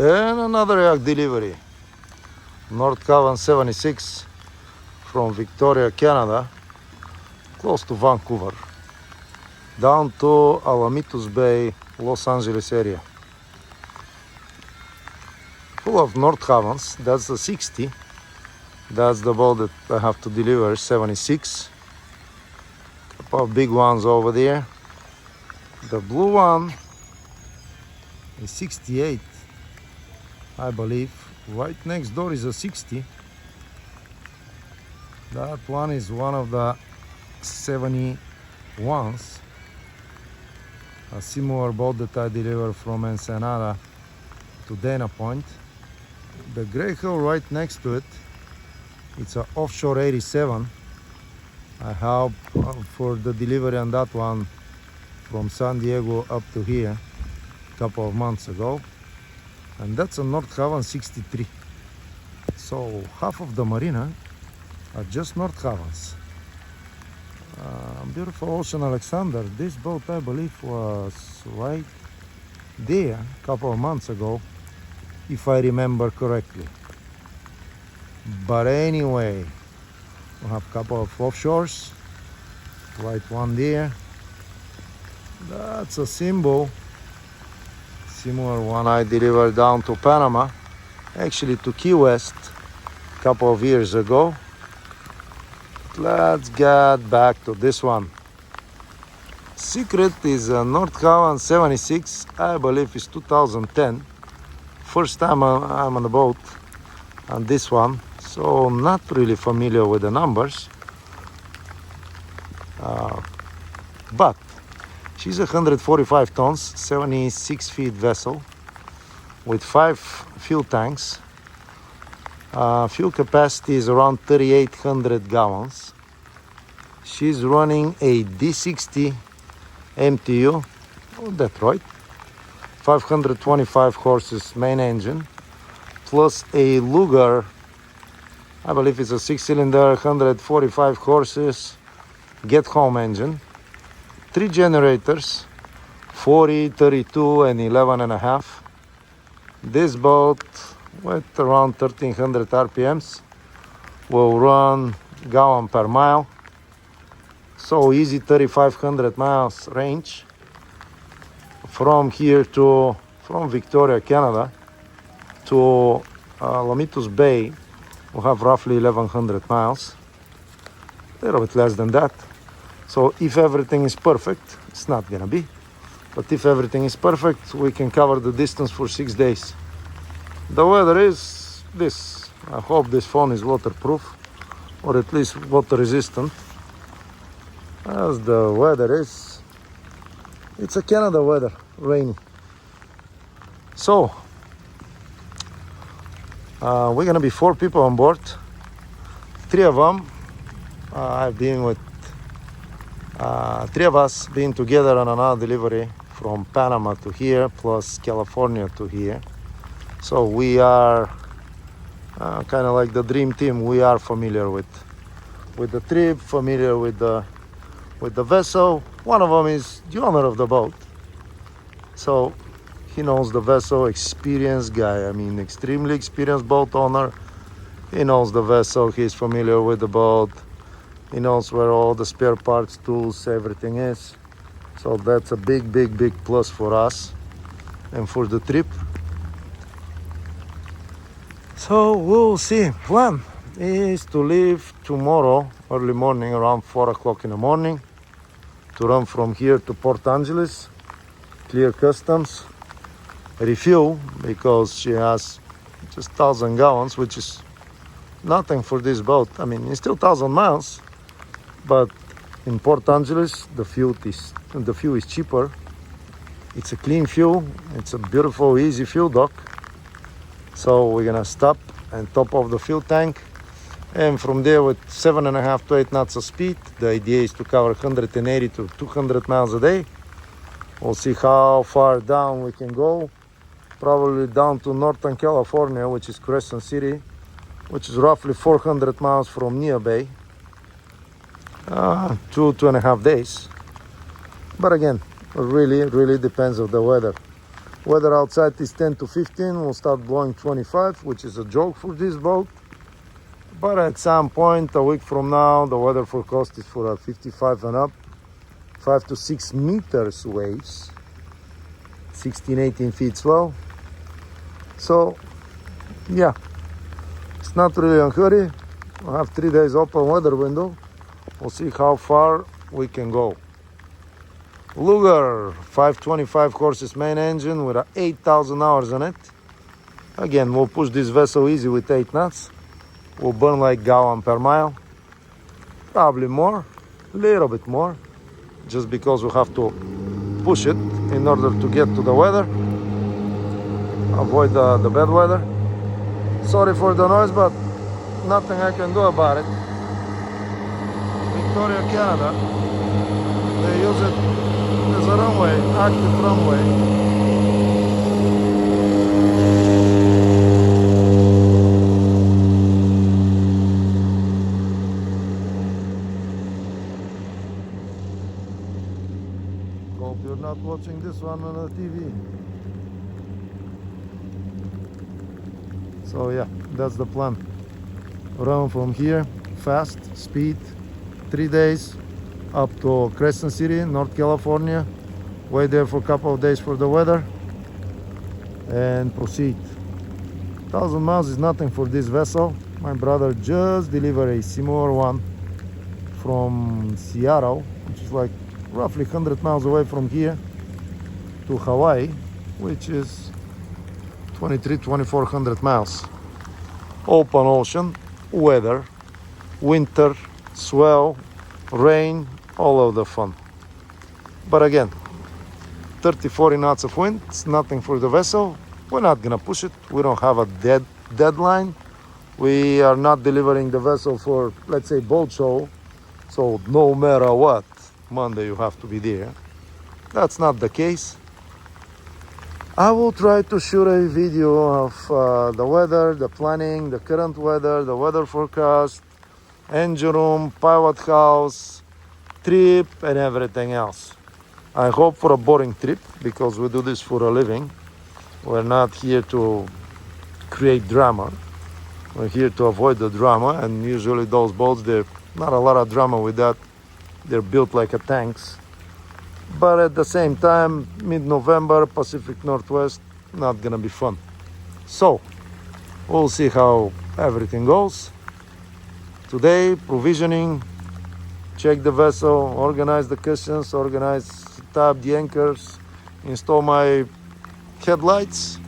And another Yacht Delivery. Nordhavn 76 from Victoria, Canada, close to Vancouver, down to Alamitos Bay, Los Angeles area. Full of Nordhavns. That's the 60. That's the boat that I have to deliver, 76. Couple of big ones over there. The blue one is 68, I believe. Right next door is a 60. That one is one of the 71s. A similar boat that I delivered from Ensenada to Dana Point. The gray hull right next to it, it's an offshore 87. I helped for the delivery on that one from San Diego up to here a couple of months ago. And that's a Nordhavn 63. So half of the marina are just Nordhavns. Beautiful Ocean Alexander. This boat, I believe, was right there a couple of months ago, if I remember correctly. But anyway, we have a couple of offshores. Right one there. That's a symbol. Similar one I delivered down to Panama, actually to Key West a couple of years ago. Let's get back to this one. Secret is a Nordhavn 76, I believe it's 2010. First time I'm on the boat on this one, so not really familiar with the numbers. But she's 145 tons, 76 feet vessel with 5 fuel tanks. Fuel capacity is around 3,800 gallons. She's running a D60 MTU, Detroit, 525 horses main engine, plus a Luger, I believe it's a 6-cylinder, 145 horses, get home engine. 3 generators, 40, 32, and 11 and a half. This boat with around 1300 RPMs will run gallon per mile. So easy 3,500 miles range from Victoria, Canada to Alamitos Bay. We'll have roughly 1,100 miles, a little bit less than that. So if everything is perfect, it's not gonna be, but if everything is perfect, we can cover the distance for 6 days. The weather is this. I hope this phone is waterproof, or at least water resistant. As the weather is, it's a Canada weather, rainy. So, we're gonna be 4 people on board. 3 of them, I've been with 3 of us being together on another delivery from Panama to here, plus California to here. So we are kind of like the dream team. We are familiar with the trip, familiar with the vessel. One of them is the owner of the boat, so he knows the vessel. Experienced guy. I mean, extremely experienced boat owner. He knows the vessel. He's familiar with the boat. He knows where all the spare parts, tools, everything is. So that's a big, big, big plus for us and for the trip. So we'll see. Plan is to leave tomorrow early morning around 4 o'clock in the morning to run from here to Port Angeles, clear customs, refuel, because she has just 1,000 gallons, which is nothing for this boat. I mean, it's still 1,000 miles. But in Port Angeles, the fuel is cheaper. It's a clean fuel. It's a beautiful, easy fuel dock. So we're gonna stop and top off the fuel tank, and from there with 7.5 to 8 knots of speed, the idea is to cover 180 to 200 miles a day. We'll see how far down we can go. Probably down to Northern California, which is Crescent City, which is roughly 400 miles from Near Bay. 2.5 days. But again, really depends on the weather. Weather outside is 10 to 15. We'll start blowing 25, which is a joke for this boat. But at some point, a week from now, the weather forecast is for a 55 and up. 5 to 6 meters waves. 16, 18 feet swell. So, yeah, it's not really a hurry. We'll have 3 days open weather window. We'll see how far we can go. Luger, 525 horses main engine with 8,000 hours on it. Again, we'll push this vessel easy with 8 knots. We'll burn like gallon per mile. Probably more, little bit more, just because we have to push it in order to get to the weather. Avoid the bad weather. Sorry for the noise, but nothing I can do about it. Victoria, Canada. They use it as a runway, active runway. Hope you're not watching this one on the TV. So yeah, that's the plan. Run from here, fast, speed, 3 days up to Crescent City, North California. Wait there for a couple of days for the weather and proceed. 1,000 miles is nothing for this vessel. My brother just delivered a similar one from Seattle, which is like roughly 100 miles away from here, to Hawaii, which is 2,400 miles. Open ocean, weather, winter, swell, rain, all of the fun. But again, 30-40 knots of wind, it's nothing for the vessel. We're not gonna push it. We don't have a deadline. We are not delivering the vessel for, let's say, boat show. So no matter what, Monday you have to be there. That's not the case. I will try to shoot a video of the weather, the planning, the current weather, the weather forecast, engine room, pilot house, trip, and everything else. I hope for a boring trip, because we do this for a living. We're not here to create drama. We're here to avoid the drama, and usually those boats, they're not a lot of drama with that. They're built like a tanks. But at the same time, mid-November, Pacific Northwest, not gonna be fun. So, we'll see how everything goes. Today, provisioning, check the vessel, organize the cushions, tab the anchors, install my headlights,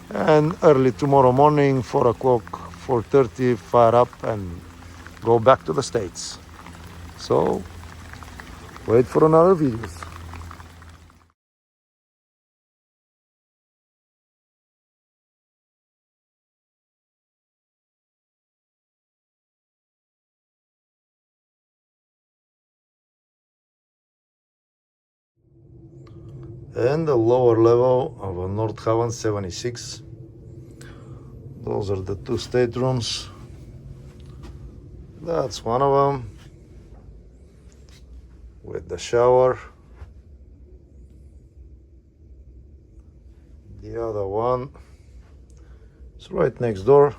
and early tomorrow morning, 4 o'clock, 4:30, fire up and go back to the States. So, wait for another videos. And the lower level of a Nordhavn 76. Those are the 2 staterooms. That's one of them, with the shower. The other one is right next door.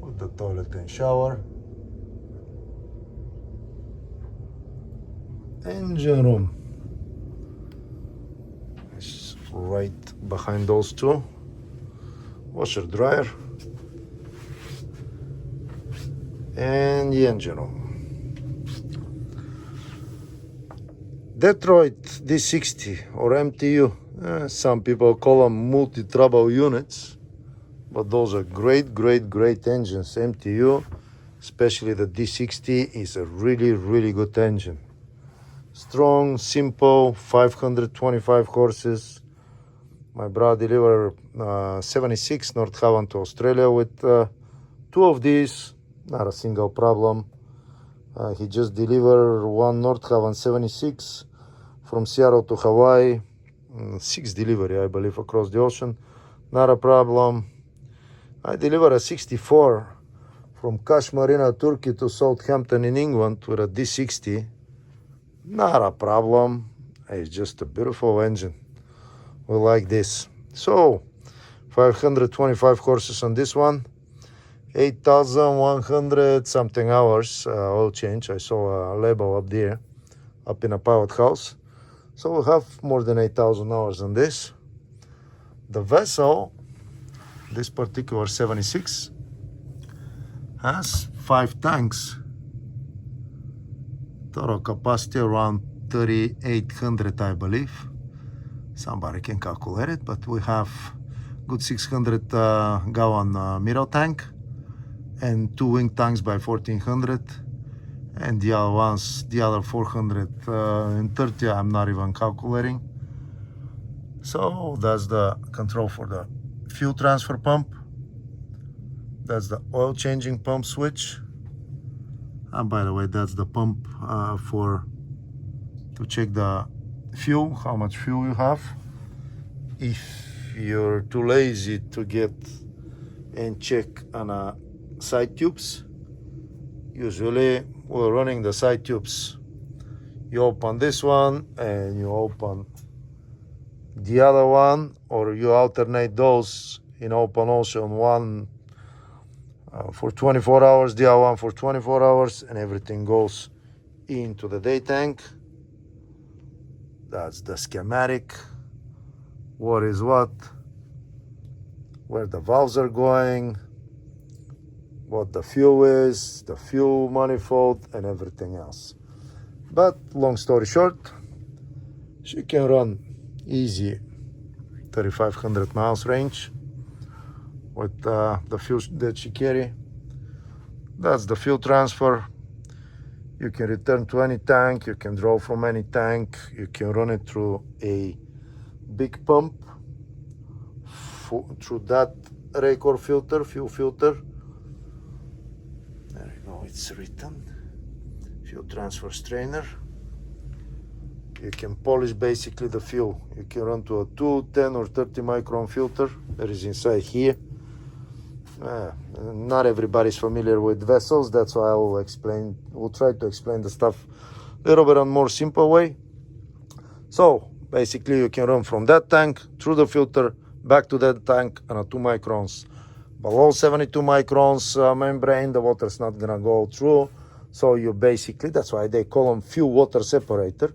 With the toilet and shower. Engine room is right behind those 2. Washer dryer. And the engine room. Detroit D60 or MTU. Some people call them multi-trouble units, but those are great engines. MTU, especially the D60, is a really good engine. Strong, simple, 525 horses. My brother delivered 76 Nordhavn to Australia with 2 of these, not a single problem. He just delivered 1 Nordhavn 76 from Seattle to Hawaii. 6 delivery, I believe, across the ocean. Not a problem. I delivered a 64 from Kashmarina, Turkey to Southampton in England with a D60. Not a problem. It's just a beautiful engine. We like this. So 525 horses on this one. 8,100 something hours oil change. I saw a label up there, up in a pilot house. So we'll have more than 8,000 hours on this. The vessel, this particular 76, has 5 tanks. Total capacity around 3,800, I believe. Somebody can calculate it, but we have good 600 gallon middle tank and 2 wing tanks by 1,400, and the other ones, the other 430, I'm not even calculating. So that's the control for the fuel transfer pump. That's the oil changing pump switch. And by the way, that's the pump to check the fuel, how much fuel you have. If you're too lazy to get and check on side tubes, usually we're running the side tubes. You open this one and you open the other one, or you alternate those in open ocean, one for 24 hours, the other one for 24 hours, and everything goes into the day tank. That's the schematic. What is what, where the valves are going, what the fuel is, the fuel manifold, and everything else. But long story short, she can run easy 3,500 miles range with the fuel that she carry. That's the fuel transfer. You can return to any tank, you can draw from any tank, you can run it through a big pump, through that Raycor filter, fuel filter. There you go, it's written. Fuel transfer strainer. You can polish basically the fuel. You can run to a 2, 10 or 30 micron filter that is inside here. Not everybody's familiar with vessels, that's why I will try to explain the stuff a little bit on more simple way. So basically you can run from that tank through the filter back to that tank on a 2 microns. Below 72 microns membrane, the water's not gonna go through. So you basically, that's why they call them fuel water separator.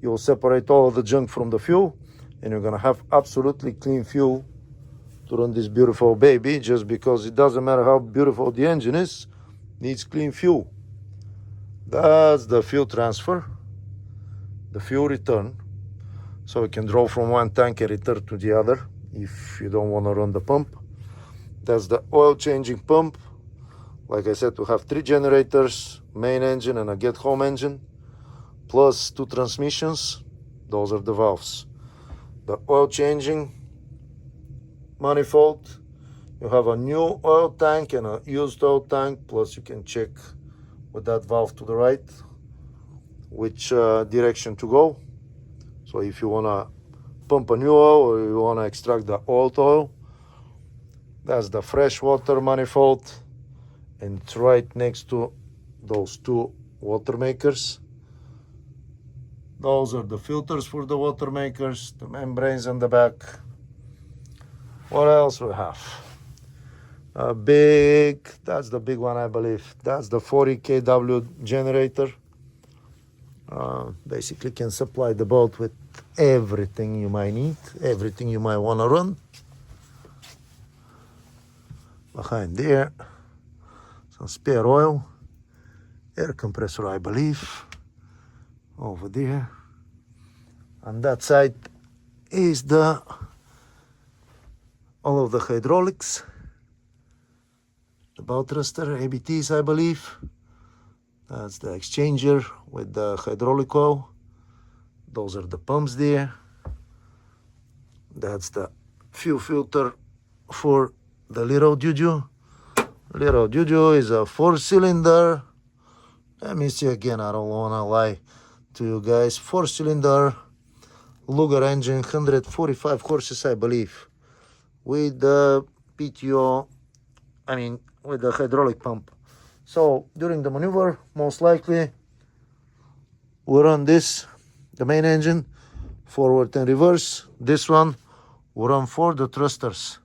You will separate all of the junk from the fuel, and you're gonna have absolutely clean fuel to run this beautiful baby, just because it doesn't matter how beautiful the engine is, needs clean fuel. That's the fuel transfer, the fuel return. So you can draw from one tank and return to the other if you don't want to run the pump. That's the oil changing pump. Like I said, we have 3 generators, main engine and a get home engine, plus 2 transmissions. Those are the valves. The oil changing manifold, you have a new oil tank and a used oil tank, plus you can check with that valve to the right which direction to go. So if you want to pump a new oil or you want to extract the old oil, that's the fresh water manifold, and it's right next to those 2 water makers. Those are the filters for the water makers, the membranes on the back. What else we have? That's the big one, I believe. That's the 40 kW generator. Basically can supply the boat with everything you might need, everything you might want to run. Behind there, some spare oil, air compressor, I believe. Over there. On that side is all of the hydraulics, the bow thruster, ABTs, I believe. That's the exchanger with the hydraulic oil. Those are the pumps there. That's the fuel filter for the little Juju. Little Juju is a 4-cylinder. Let me see again, I don't want to lie to you guys. 4-cylinder Luger engine, 145 horses, I believe, with the PTO, with the hydraulic pump. So during the maneuver, most likely we run this, the main engine, forward and reverse. This one we run for the thrusters.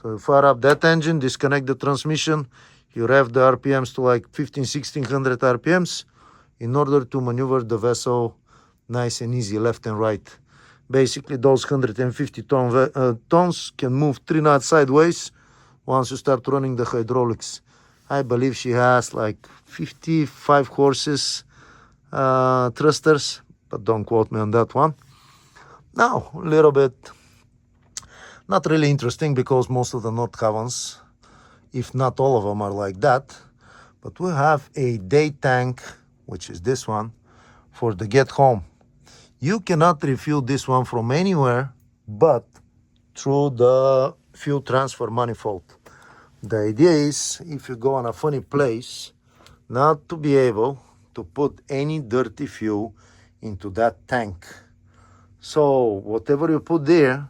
So you fire up that engine, disconnect the transmission, you rev the RPMs to like 1600 RPMs in order to maneuver the vessel nice and easy left and right. Basically those 150 tons can move 3 knots sideways once you start running the hydraulics. I believe she has like 55 horses thrusters, but don't quote me on that one. Now, a little bit, not really interesting because most of the Nordhavns, if not all of them, are like that. But we have a day tank, which is this one, for the get home. You cannot refuel this one from anywhere but through the fuel transfer manifold. The idea is, if you go on a funny place, not to be able to put any dirty fuel into that tank. So whatever you put there,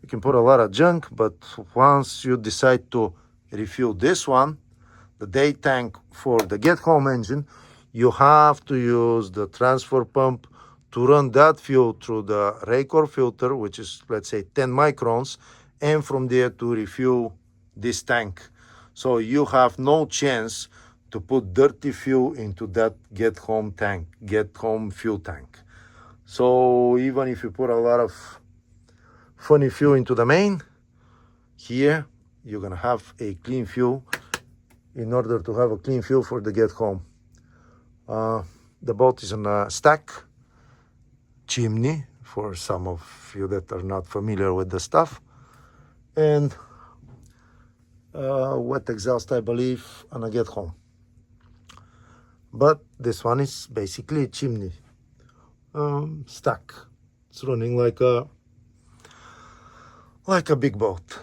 you can put a lot of junk, but once you decide to refuel this one, the day tank for the get home engine, you have to use the transfer pump to run that fuel through the Raycor filter, which is, let's say, 10 microns, and from there to refuel this tank. So you have no chance to put dirty fuel into that get home fuel tank. So even if you put a lot of funny fuel into the main, here you're gonna have a clean fuel in order to have a clean fuel for the get home. The boat is on a stack chimney for some of you that are not familiar with the stuff, and wet exhaust, I believe, on a get home. But this one is basically a chimney stack. It's running like a big boat.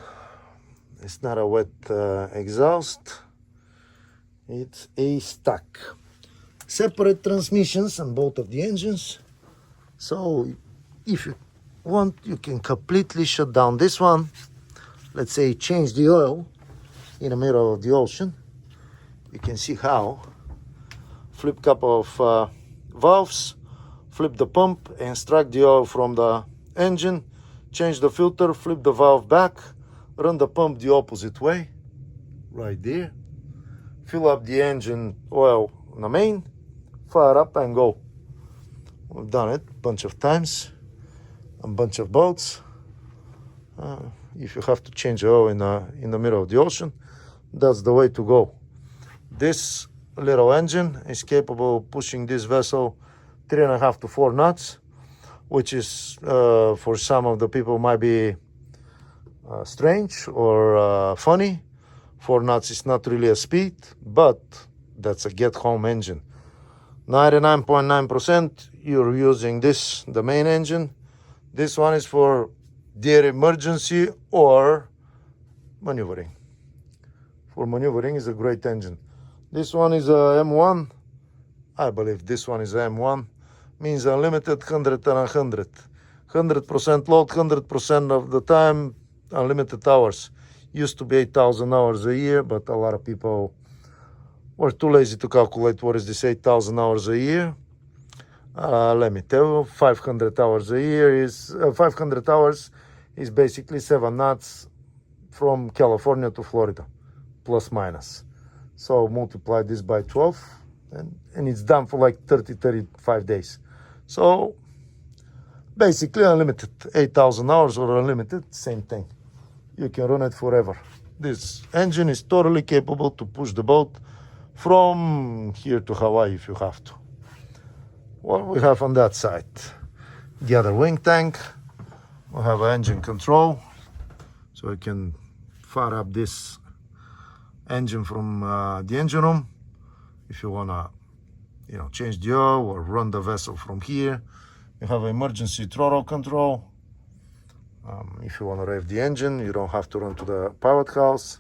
It's not a wet exhaust. It's a stack. Separate transmissions on both of the engines. So if you want, you can completely shut down this one. Let's say change the oil in the middle of the ocean. You can see how. Flip couple of valves, flip the pump, and extract the oil from the engine, change the filter, flip the valve back, run the pump the opposite way, right there, fill up the engine oil on the main, fire up and go. We've done it a bunch of times on a bunch of boats. If you have to change oil in the middle of the ocean, that's the way to go. This little engine is capable of pushing this vessel 3.5 to 4 knots, which is for some of the people might be strange or funny. 4 knots is not really a speed, but that's a get home engine. 99.9% you're using this, the main engine. This one is for deer emergency or maneuvering. For maneuvering is a great engine. This one is a M1. I believe this one is a M1. Means unlimited 100 and 100. 100% load, 100% of the time, unlimited hours. Used to be 8,000 hours a year, but a lot of people were too lazy to calculate what is this 8,000 hours a year. Let me tell you, 500 hours a year is 500 hours is basically 7 knots from California to Florida, plus minus. So multiply this by 12, and it's done for like 35 days. So basically unlimited, 8,000 hours or unlimited, same thing. You can run it forever. This engine is totally capable to push the boat from here to Hawaii if you have to. What we have on that side? The other wing tank. We have engine control, so we can fire up this engine from the engine room if you wanna, change the oil or run the vessel from here. You have emergency throttle control. If you wanna rev the engine, you don't have to run to the pilot house.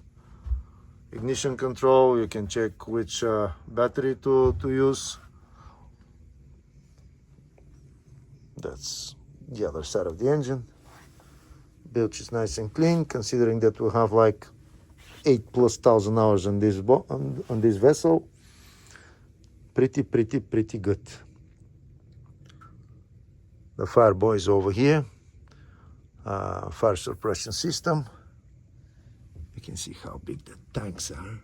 Ignition control, you can check which battery to use. That's the other side of the engine. Bilge is nice and clean, considering that we have like 8,000+ hours on this vessel. pretty good. The fireboy is over here. Fire suppression system. You can see how big the tanks are.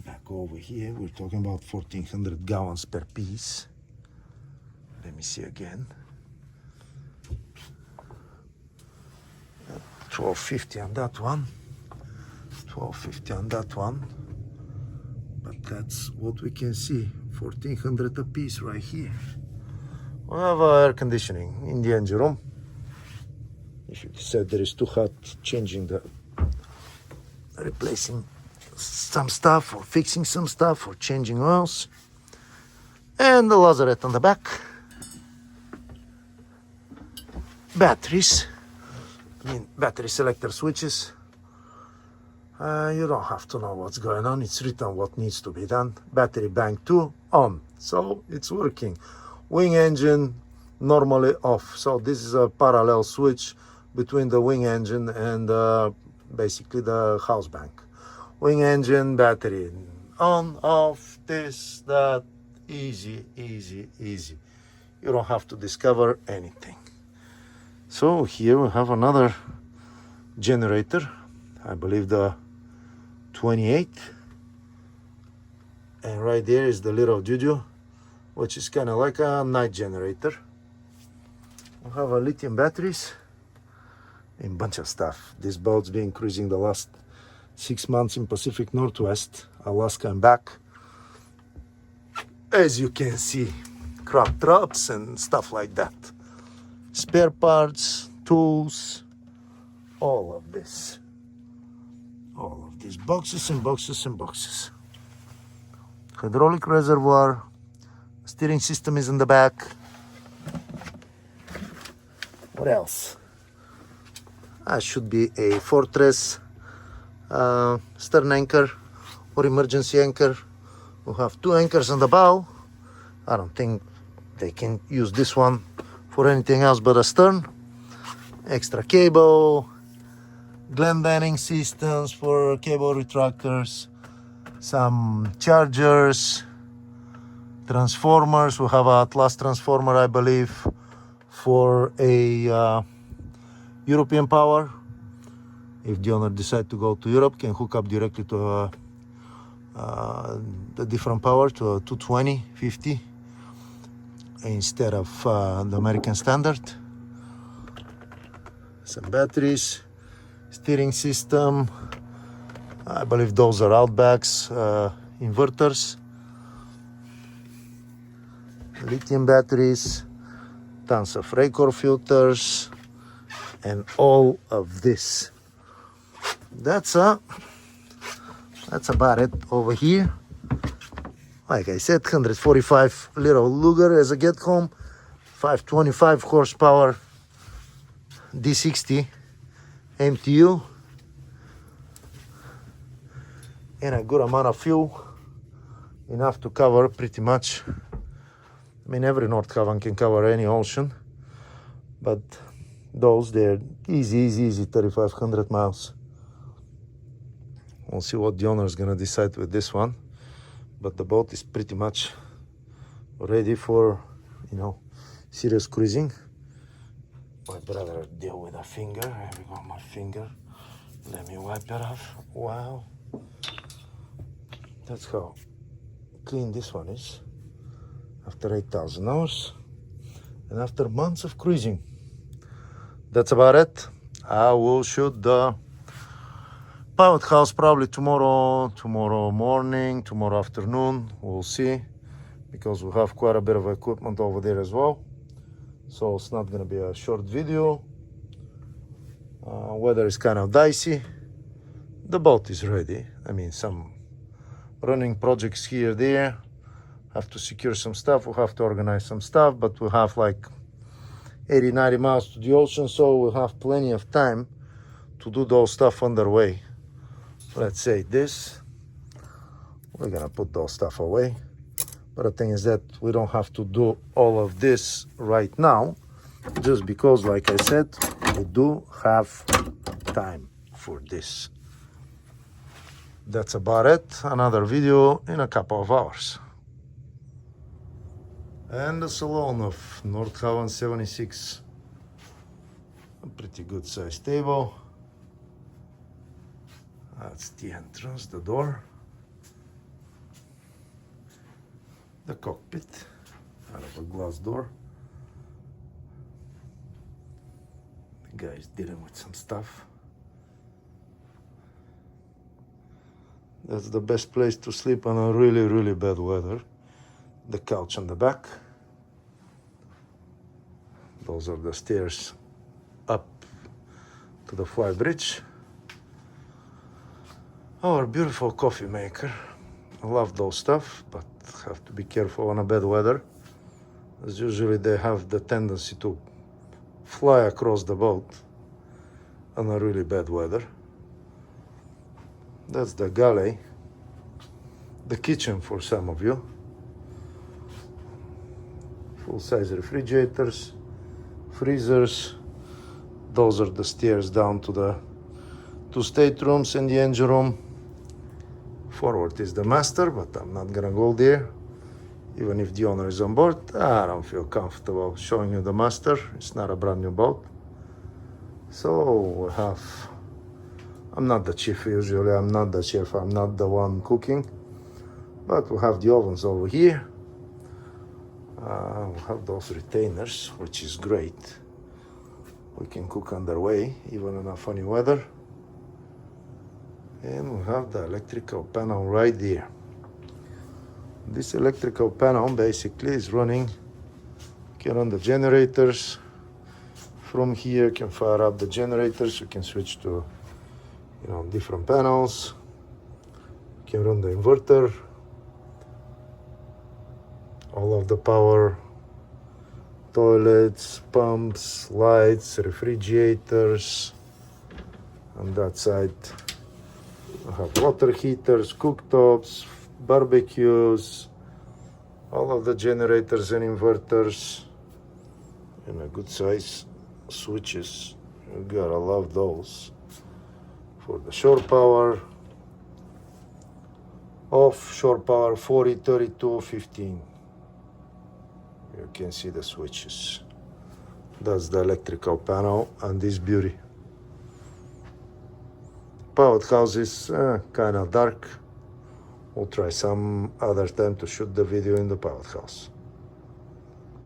Back over here, we're talking about 1400 gallons per piece. Let me see again. 1250 on that one. 1250 on that one. But that's what we can see. 1400 a piece right here. We have air conditioning in the engine room. If you decide there is too hot, replacing some stuff or fixing some stuff or changing oils. And the Lazarette on the back. Batteries. Battery selector switches. You don't have to know what's going on. It's written what needs to be done. Battery bank 2 on. So it's working. Wing engine normally off. So this is a parallel switch between the wing engine and basically the house bank. Wing engine, battery on, off, this, that. Easy. You don't have to discover anything. So here we have another generator. I believe the 28. And right there is the little Juju, which is kind of like a night generator. We have a lithium batteries and a bunch of stuff. This boat's been cruising the last 6 months in Pacific Northwest, Alaska and back. As you can see, crab traps and stuff like that. Spare parts, tools, all of this. All of these boxes and boxes and boxes. Hydraulic reservoir, steering system is in the back. What else? That should be a Fortress stern anchor or emergency anchor. We'll have 2 anchors on the bow. I don't think they can use this one for anything else but a stern. Extra cable, glendaning systems for cable retractors, some chargers, transformers. We have a Atlas transformer, I believe, for a European power. If the owner decides to go to Europe, can hook up directly to the different power, to a 220, 50 instead of the American standard. Some batteries, steering system. I believe those are Outbacks inverters. Lithium batteries, tons of Raycor filters, and all of this. That's about it over here. Like I said, 145 little Luger as a get home, 525 horsepower D60 MTU, and a good amount of fuel, enough to cover pretty much. I mean, every Nordhavn can cover any ocean, but those, they're easy 3,500 miles. We'll see what the owner is gonna decide with this one, but the boat is pretty much ready for, serious cruising. My brother deal with a finger. Here we go, my finger. Let me wipe it off. Wow, that's how clean this one is after 8,000 hours and after months of cruising. That's about it. I will shoot the pilot house probably tomorrow morning, tomorrow afternoon. We'll see, because we have quite a bit of equipment over there as well. So it's not gonna be a short video. Weather is kind of dicey. The boat is ready. I mean, some running projects here, there. Have to secure some stuff. We'll have to organize some stuff, but we'll have like 80, 90 miles to the ocean, so we'll have plenty of time to do those stuff on their way. Let's say this. We're gonna put those stuff away. But the thing is that we don't have to do all of this right now, just because, like I said, we do have time for this. That's about it. Another video in a couple of hours. And the Salon of Nordhavn 76. A pretty good sized table. That's the entrance, the door. The cockpit out of a glass door. The guy's dealing with some stuff. That's the best place to sleep on a really bad weather. The couch on the back. Those are the stairs up to the flybridge. Our beautiful coffee maker. I love those stuff, but have to be careful on a bad weather, as usually they have the tendency to fly across the boat on a really bad weather. That's the galley, the kitchen for some of you. Full-size refrigerators, freezers. Those are the stairs down to the two staterooms and the engine room. Forward is the master, but I'm not gonna go there. Even if the owner is on board, I don't feel comfortable showing you the master. It's not a brand new boat. So we have, I'm not the chief usually, I'm not the chef, I'm not the one cooking. But we have the ovens over here. We have those retainers, which is great. We can cook underway, even in a funny weather. And we have the electrical panel right there. This electrical panel basically is running, you can run the generators. From here you can fire up the generators, you can switch to different panels. You can run the inverter. All of the power, toilets, pumps, lights, refrigerators. On that side I have water heaters, cooktops, barbecues, all of the generators and inverters, and a good size switches. You gotta love those. For the shore power, off shore power 40, 32, 15. You can see the switches. That's the electrical panel and this beauty. Pilot house is kind of dark. We'll try some other time to shoot the video in the pilot house.